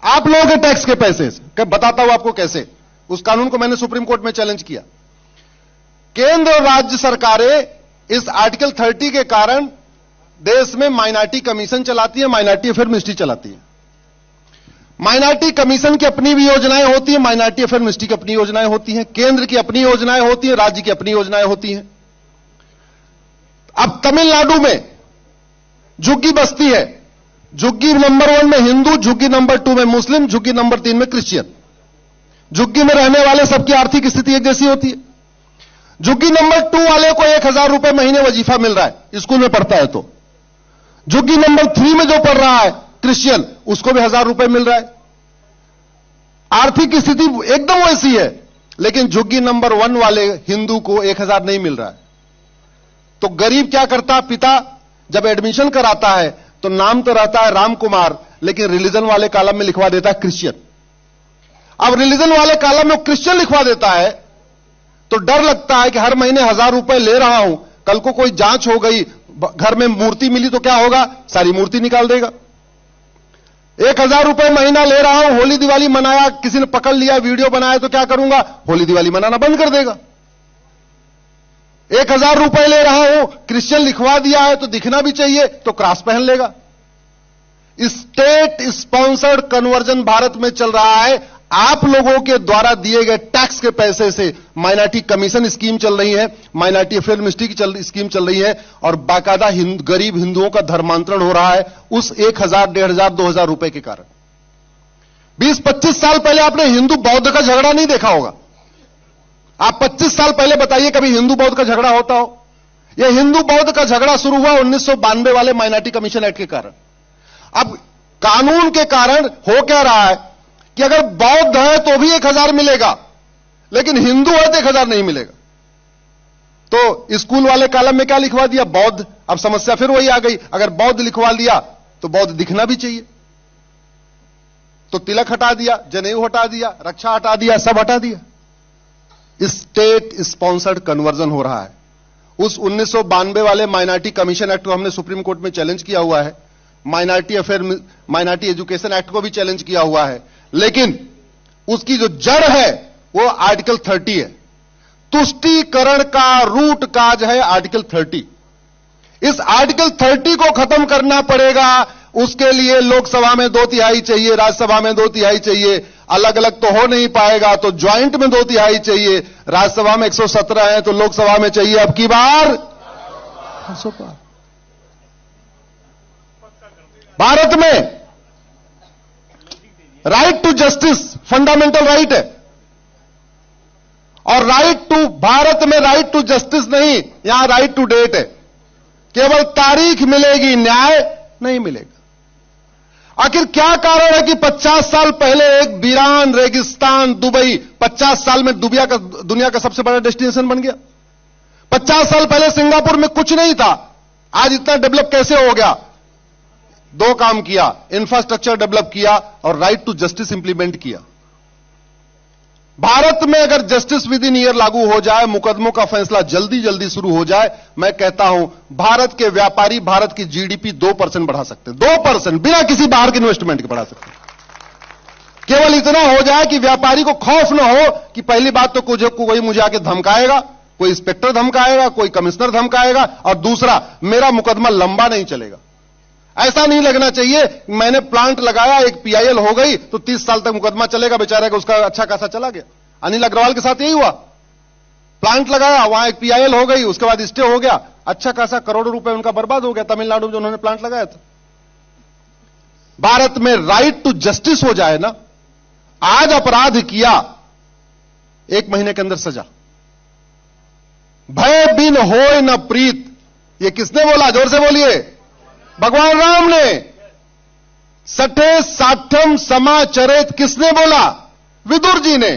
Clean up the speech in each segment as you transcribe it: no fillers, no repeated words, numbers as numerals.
आप लोगों के टैक्स के पैसे से। बताता हूं आपको कैसे। उस कानून को मैंने सुप्रीम कोर्ट में चैलेंज किया। केंद्र और राज्य सरकारें इस आर्टिकल 30 के कारण देश में माइनॉरिटी कमीशन चलाती है, माइनॉरिटी अफेयर मिनिस्ट्री चलाती है। माइनॉरिटी कमीशन की अपनी भी योजनाएं होती है, माइनॉरिटी अफेयर मिनिस्ट्री की अपनी योजनाएं होती हैं, केंद्र की अपनी योजनाएं होती हैं, राज्य की अपनी योजनाएं होती हैं। अब तमिलनाडु में झुग्गी बस्ती है। झुग्गी नंबर 1 में हिंदू, झुग्गी नंबर 2 में मुस्लिम, झुग्गी नंबर 3 में क्रिश्चियन। झुग्गी में रहने वाले सबकी आर्थिक स्थिति एक जैसी होती है। झुग्गी नंबर 2 वाले को 1000 रुपए महीने वजीफा मिल रहा है, स्कूल में पढ़ता है तो। झुग्गी नंबर 3 में जो पढ़ रहा है क्रिश्चियन, उसको भी 1000 रुपए मिल रहा है। आर्थिक स्थिति एकदम वैसी है, लेकिन झुग्गी नंबर 1 वाले हिंदू को 1000 नहीं मिल रहा है। तो गरीब क्या करता, पिता जब एडमिशन कराता है तो नाम तो रहता है राम कुमार, लेकिन रिलीजन वाले कॉलम में लिखवा देता है क्रिश्चियन। अब रिलीजन वाले कॉलम में क्रिश्चियन लिखवा देता है तो डर लगता है कि हर महीने 1000 रुपए ले रहा हूं, कल को कोई जांच हो गई, घर में मूर्ति मिली तो क्या होगा, सारी मूर्ति निकाल देगा। 1000 रुपए महीना ले रहा हूं, होली दिवाली मनाया, किसी ने पकड़ लिया, वीडियो बनाया तो क्या करूंगा, होली दिवाली मनाना बंद कर देगा। 1000 रुपए ले रहा हूं, क्रिश्चियन लिखवा दिया है तो दिखना भी चाहिए, तो क्रॉस पहन लेगा। स्टेट स्पॉन्सर्ड कन्वर्जन भारत में चल रहा है। आप लोगों के द्वारा दिए गए टैक्स के पैसे से माइनॉरिटी कमीशन स्कीम चल रही है, माइनॉरिटी अफेयर मिनिस्ट्री की स्कीम चल रही है, और बाकायदा गरीब हिंदुओं का धर्मांतरण हो रहा है उस 1000, 1500, 2000 रुपए के कारण। 20-25 साल पहले आपने हिंदू बौद्ध का झगड़ा नहीं देखा होगा। आप 25 साल पहले बताइए कभी हिंदू बौद्ध का झगड़ा होता हो। यह हिंदू बौद्ध का झगड़ा शुरू हुआ 1992 वाले माइनॉरिटी कमीशन एक्ट के कारण। अब कानून के कारण हो क्या रहा है कि अगर बौद्ध है तो भी 1000 मिलेगा, लेकिन हिंदू है तो 1000 नहीं मिलेगा। तो स्कूल वाले कॉलम में क्या लिखवा दिया, बौद्ध। अब समस्या फिर वही आ गई, अगर बौद्ध लिखवा दिया तो बौद्ध दिखना भी चाहिए, तो तिलक हटा दिया, जनेऊ हटा दिया, रक्षा हटा दिया, सब हटा दिया। स्टेट स्पॉन्सर्ड कन्वर्जन हो रहा है। उस 1992 वाले माइनॉरिटी कमीशन एक्ट को हमने सुप्रीम कोर्ट में चैलेंज किया हुआ है, माइनॉरिटी एजुकेशन एक्ट को भी चैलेंज किया हुआ है, लेकिन उसकी जो जड़ है वो आर्टिकल 30 है। तुष्टीकरण का रूट काज है आर्टिकल 30। इस आर्टिकल 30 को खत्म करना पड़ेगा। उसके लिए लोकसभा में 2/3 चाहिए, राज्यसभा में 2/3 चाहिए। अलग अलग तो हो नहीं पाएगा, तो ज्वाइंट में 2/3 चाहिए। राज्यसभा में 117 है तो लोकसभा में चाहिए अब की बार 500 पार। भारत में right to justice fundamental right है, और भारत में राइट टू जस्टिस नहीं, यहां राइट टू डेट है। केवल तारीख मिलेगी, न्याय नहीं मिलेगा। आखिर क्या कारण है कि 50 साल पहले एक वीरान रेगिस्तान दुबई 50 साल में दुनिया का सबसे बड़ा डेस्टिनेशन बन गया। 50 साल पहले सिंगापुर में कुछ नहीं था, आज इतना डेवलप कैसे हो गया? 2 काम किया, इंफ्रास्ट्रक्चर डेवलप किया और राइट टू जस्टिस इंप्लीमेंट किया। भारत में अगर जस्टिस विद इन ईयर लागू हो जाए, मुकदमों का फैसला जल्दी जल्दी शुरू हो जाए, मैं कहता हूं भारत के व्यापारी भारत की जीडीपी 2% बढ़ा सकते हैं। 2% बिना किसी बाहर के इन्वेस्टमेंट के बढ़ा सकते हैं। केवल इतना हो जाए कि व्यापारी को खौफ न हो कि पहली बात तो कोई मुझे आके धमकाएगा, कोई इंस्पेक्टर धमकाएगा, कोई कमिश्नर धमकाएगा, और दूसरा मेरा मुकदमा लंबा नहीं चलेगा। ऐसा नहीं लगना चाहिए मैंने प्लांट लगाया, एक पीआईएल हो गई तो 30 साल तक मुकदमा चलेगा, बेचारे का उसका अच्छा खासा चला गया। अनिल अग्रवाल के साथ यही हुआ, प्लांट लगाया, वहां एक पीआईएल हो गई, उसके बाद स्टे हो गया, अच्छा खासा करोड़ों रुपए उनका बर्बाद हो गया तमिलनाडु में जो उन्होंने प्लांट लगाया था। भारत में राइट टू जस्टिस हो जाए ना, आज अपराध किया 1 महीने के अंदर सजा, भय बिन होय न प्रीत, ये किसने बोला? जोर से बोलिए। भगवान राम ने। सठे साठम समाचरित किसने बोला? विदुर जी ने।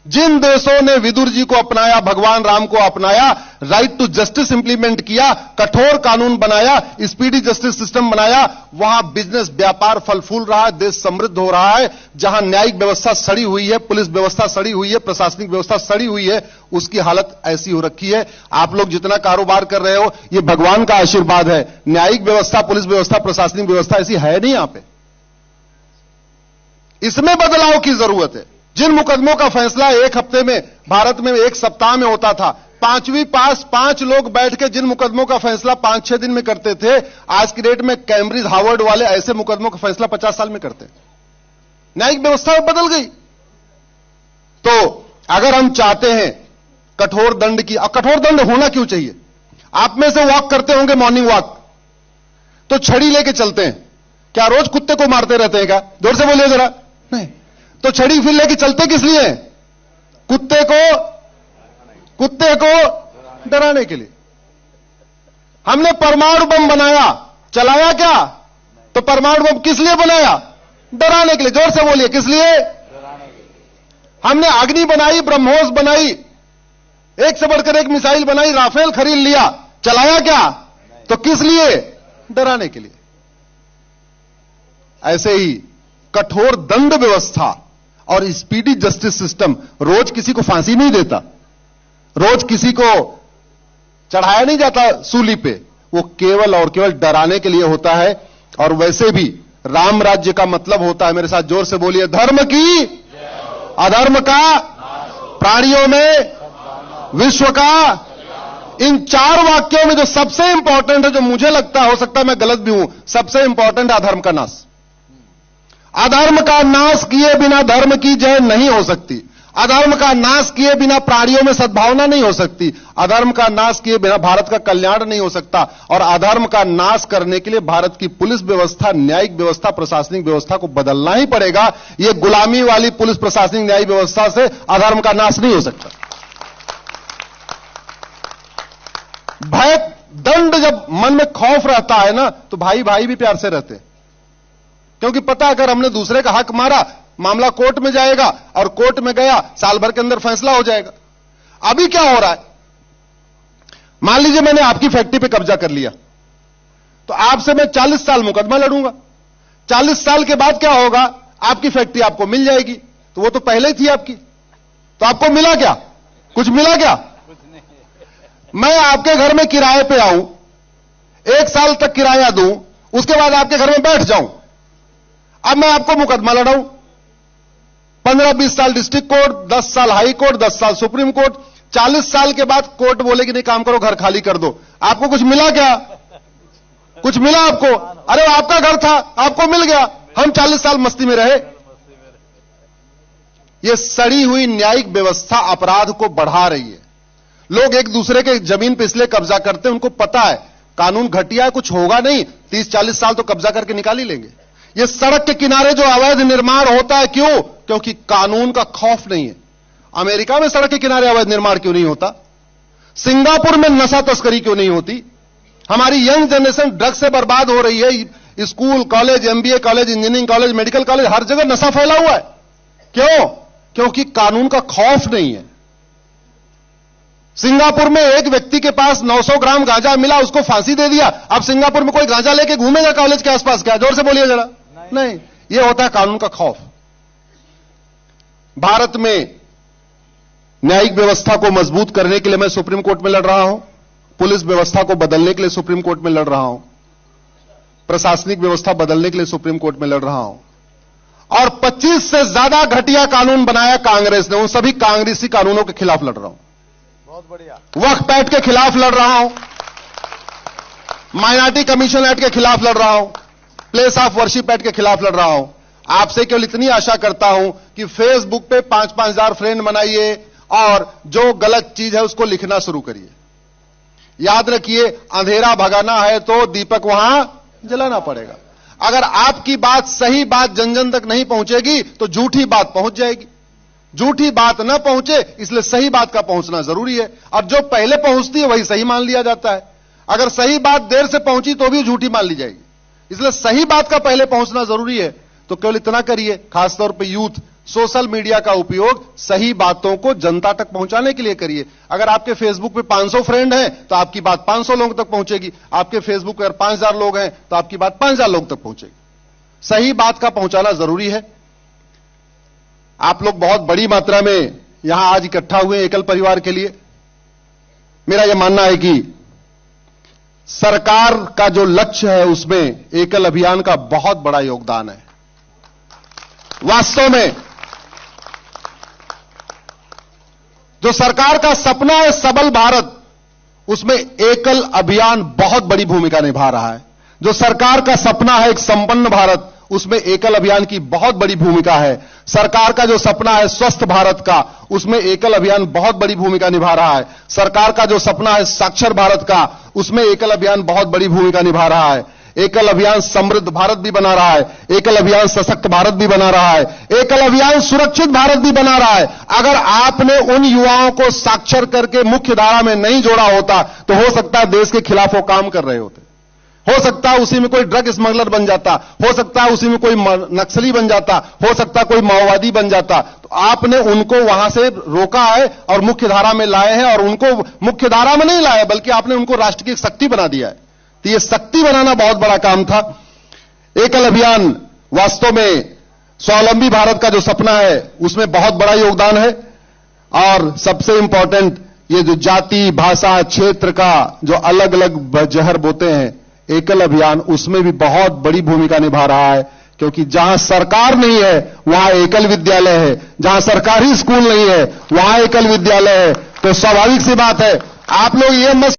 जिन देशों ने विदुर जी को अपनाया, भगवान राम को अपनाया, राइट टू जस्टिस इंप्लीमेंट किया, कठोर कानून बनाया, स्पीडी जस्टिस सिस्टम बनाया, वहां बिजनेस व्यापार फल फूल रहा है, देश समृद्ध हो रहा है। जहां न्यायिक व्यवस्था सड़ी हुई है, पुलिस व्यवस्था सड़ी हुई है, प्रशासनिक व्यवस्था सड़ी हुई है, उसकी हालत ऐसी हो रखी है। आप लोग जितना कारोबार कर रहे हो, ये भगवान का आशीर्वाद है। न्यायिक व्यवस्था, पुलिस व्यवस्था, प्रशासनिक व्यवस्था ऐसी है नहीं यहां पे। इसमें बदलाव की जरूरत है। जिन मुकदमों का फैसला एक हफ्ते में, भारत में एक सप्ताह में होता था, 5वीं पास 5 लोग बैठ के जिन मुकदमों का फैसला 5-6 दिन में करते थे, आज की डेट में कैम्ब्रिज हार्वर्ड वाले ऐसे मुकदमों का फैसला 50 साल में करते हैं। न्यायिक व्यवस्था बदल गई। तो अगर हम चाहते हैं कठोर दंड की, और कठोर दंड होना क्यों चाहिए? आप में से वॉक करते होंगे, मॉर्निंग वॉक, तो छड़ी लेके चलते हैं। क्या रोज कुत्ते को मारते रहते हैं क्या? जोर से बोलिए जरा। नहीं, तो छड़ी फिर लेके चलते किस लिए? कुत्ते को डराने के लिए। हमने परमाणु बम बनाया, चलाया क्या? तो परमाणु बम किस लिए बनाया? डराने के लिए। जोर से बोलिए, किस लिए? हमने अग्नि बनाई, ब्रह्मोस बनाई, एक से बढ़कर एक मिसाइल बनाई, राफेल खरीद लिया, चलाया क्या? तो किस लिए? डराने के लिए। ऐसे ही कठोर दंड व्यवस्था और स्पीडी जस्टिस सिस्टम रोज किसी को फांसी नहीं देता, रोज किसी को चढ़ाया नहीं जाता सूली पे, वो केवल और केवल डराने के लिए होता है। और वैसे भी राम राज्य का मतलब होता है, मेरे साथ जोर से बोलिए, धर्म की, अधर्म का, प्राणियों में, विश्व का। इन 4 वाक्यों में जो सबसे इंपॉर्टेंट है, जो मुझे लगता है, हो सकता है मैं गलत भी हूं, सबसे इंपॉर्टेंट है अधर्म का नाश। अधर्म का नाश किए बिना धर्म की जय नहीं हो सकती। अधर्म का नाश किए बिना प्राणियों में सद्भावना नहीं हो सकती। अधर्म का नाश किए बिना भारत का कल्याण नहीं हो सकता। और अधर्म का नाश करने के लिए भारत की पुलिस व्यवस्था, न्यायिक व्यवस्था, प्रशासनिक व्यवस्था को बदलना ही पड़ेगा। यह गुलामी वाली पुलिस, प्रशासनिक, न्यायिक व्यवस्था से अधर्म का नाश नहीं हो सकता। भय, दंड, जब मन में खौफ रहता है ना, तो भाई भाई भी प्यार से रहते हैं, क्योंकि पता अगर हमने दूसरे का हक मारा, मामला कोर्ट में जाएगा, और कोर्ट में गया, साल भर के अंदर फैसला हो जाएगा। अभी क्या हो रहा है? मान लीजिए मैंने आपकी फैक्ट्री पे कब्जा कर लिया, तो आपसे मैं 40 साल मुकदमा लड़ूंगा। 40 साल के बाद क्या होगा? आपकी फैक्ट्री आपको मिल जाएगी। तो वो तो पहले ही थी आपकी, तो आपको मिला क्या? कुछ मिला क्या? मैं आपके घर में किराए पे आऊं, 1 साल तक किराया दूं, उसके बाद आपके घर में बैठ जाऊं, अब मैं आपको मुकदमा लड़ाऊं। 15-20 साल डिस्ट्रिक्ट कोर्ट, 10 साल हाई कोर्ट, 10 साल सुप्रीम कोर्ट, 40 साल के बाद कोर्ट बोले कि नहीं, काम करो, घर खाली कर दो। आपको कुछ मिला क्या? कुछ मिला आपको? अरे आपका घर था, आपको मिल गया, हम 40 साल मस्ती में रहे। यह सड़ी हुई न्यायिक व्यवस्था अपराध को बढ़ा रही है। लोग एक दूसरे के जमीन पे इसलिए कब्जा करते हैं, उनको पता है कानून घटिया है, कुछ होगा नहीं, 30-40 साल तो कब्जा करके निकाल ही लेंगे। ये सड़क के किनारे जो अवैध निर्माण होता है, क्यों? क्योंकि कानून का खौफ नहीं है। अमेरिका में सड़क के किनारे अवैध निर्माण क्यों नहीं होता? सिंगापुर में नशा तस्करी क्यों नहीं होती? हमारी यंग जनरेशन ड्रग्स से बर्बाद हो रही है। School, college, MBA college, engineering college, medical college, हर जगह नशा फैला हुआ है। क्यों? क्योंकि कानून का खौफ नहीं है। सिंगापुर में एक व्यक्ति के पास 900 ग्राम गांजा मिला, उसको फांसी दे दिया। अब सिंगापुर में कोई गांजा लेके घूमेगा कॉलेज के आसपास क्या? जोर से बोलिए जरा। नहीं, यह होता है कानून का खौफ। भारत में न्यायिक व्यवस्था को मजबूत करने के लिए मैं सुप्रीम कोर्ट में लड़ रहा हूं, पुलिस व्यवस्था को बदलने के लिए सुप्रीम कोर्ट में लड़ रहा हूं, प्रशासनिक व्यवस्था बदलने के लिए सुप्रीम कोर्ट में लड़ रहा हूं। और 25 से ज्यादा घटिया कानून बनाया कांग्रेस ने, उन सभी कांग्रेसी कानूनों के खिलाफ लड़ रहा हूं। बहुत बढ़िया। वक्फ एक्ट के खिलाफ लड़ रहा हूं, माइनॉरिटी कमीशन एक्ट के खिलाफ लड़ रहा हूं, प्लेस ऑफ वर्शिप एक्ट के खिलाफ लड़ रहा हूं। आपसे केवल इतनी आशा करता हूं कि फेसबुक पे 5-5 हजार फ्रेंड बनाइए और जो गलत चीज है उसको लिखना शुरू करिए। याद रखिए, अंधेरा भगाना है तो दीपक वहां जलाना पड़ेगा। अगर आपकी बात, सही बात जन जन तक नहीं पहुंचेगी तो झूठी बात पहुंच जाएगी। झूठी बात ना पहुंचे, इसलिए सही बात का पहुंचना जरूरी है। और जो पहले पहुंचती है वही सही मान लिया जाता है। अगर सही बात देर से पहुंची तो भी झूठी मान ली जाएगी। इसलिए सही बात का पहले पहुंचना जरूरी है। तो केवल इतना करिए, खासतौर पे यूथ, सोशल मीडिया का उपयोग सही बातों को जनता तक पहुंचाने के लिए करिए। अगर आपके फेसबुक पे 500 फ्रेंड हैं तो आपकी बात 500 लोगों तक पहुंचेगी। आपके फेसबुक पर 5000 लोग हैं तो आपकी बात 5000 लोग तक पहुंचेगी। सही बात का पहुंचाना जरूरी है। आप लोग बहुत बड़ी मात्रा में यहां आज इकट्ठा हुए एकल परिवार के लिए। मेरा यह मानना है कि सरकार का जो लक्ष्य है उसमें एकल अभियान का बहुत बड़ा योगदान है। वास्तव में जो सरकार का सपना है सबल भारत, उसमें एकल अभियान बहुत बड़ी भूमिका निभा रहा है। जो सरकार का सपना है एक संपन्न भारत, उसमें एकल अभियान की बहुत बड़ी भूमिका है। सरकार का जो सपना है स्वस्थ भारत का, उसमें एकल अभियान बहुत बड़ी भूमिका निभा रहा है। सरकार का जो सपना है साक्षर भारत का, उसमें एकल अभियान बहुत बड़ी भूमिका निभा रहा है। एकल अभियान समृद्ध भारत भी बना रहा है, एकल अभियान सशक्त भारत भी बना रहा है, एकल अभियान सुरक्षित भारत भी बना रहा है। अगर आपने उन युवाओं को साक्षर करके मुख्य धारा में नहीं जोड़ा होता तो हो सकता है देश के खिलाफ वो काम कर रहे होते, हो सकता है उसी में कोई ड्रग स्मगलर बन जाता, हो सकता है उसी में कोई नक्सली बन जाता, हो सकता है कोई माओवादी बन जाता। तो आपने उनको वहां से रोका है और मुख्य धारा में लाए हैं, और उनको मुख्य धारा में नहीं लाए बल्कि आपने उनको राष्ट्र की एक शक्ति बना दिया है। तो यह शक्ति बनाना बहुत बड़ा काम था। एकल अभियान वास्तव में स्वावलंबी भारत का जो सपना है उसमें बहुत बड़ा योगदान है। और सबसे इंपॉर्टेंट, ये जो जाति भाषा क्षेत्र का जो अलग अलग जहर बोते हैं, एकल अभियान उसमें भी बहुत बड़ी भूमिका निभा रहा है। क्योंकि जहां सरकार नहीं है वहां एकल विद्यालय है, जहां सरकारी स्कूल नहीं है वहां एकल विद्यालय है। तो स्वाभाविक सी बात है, आप लोग ये मत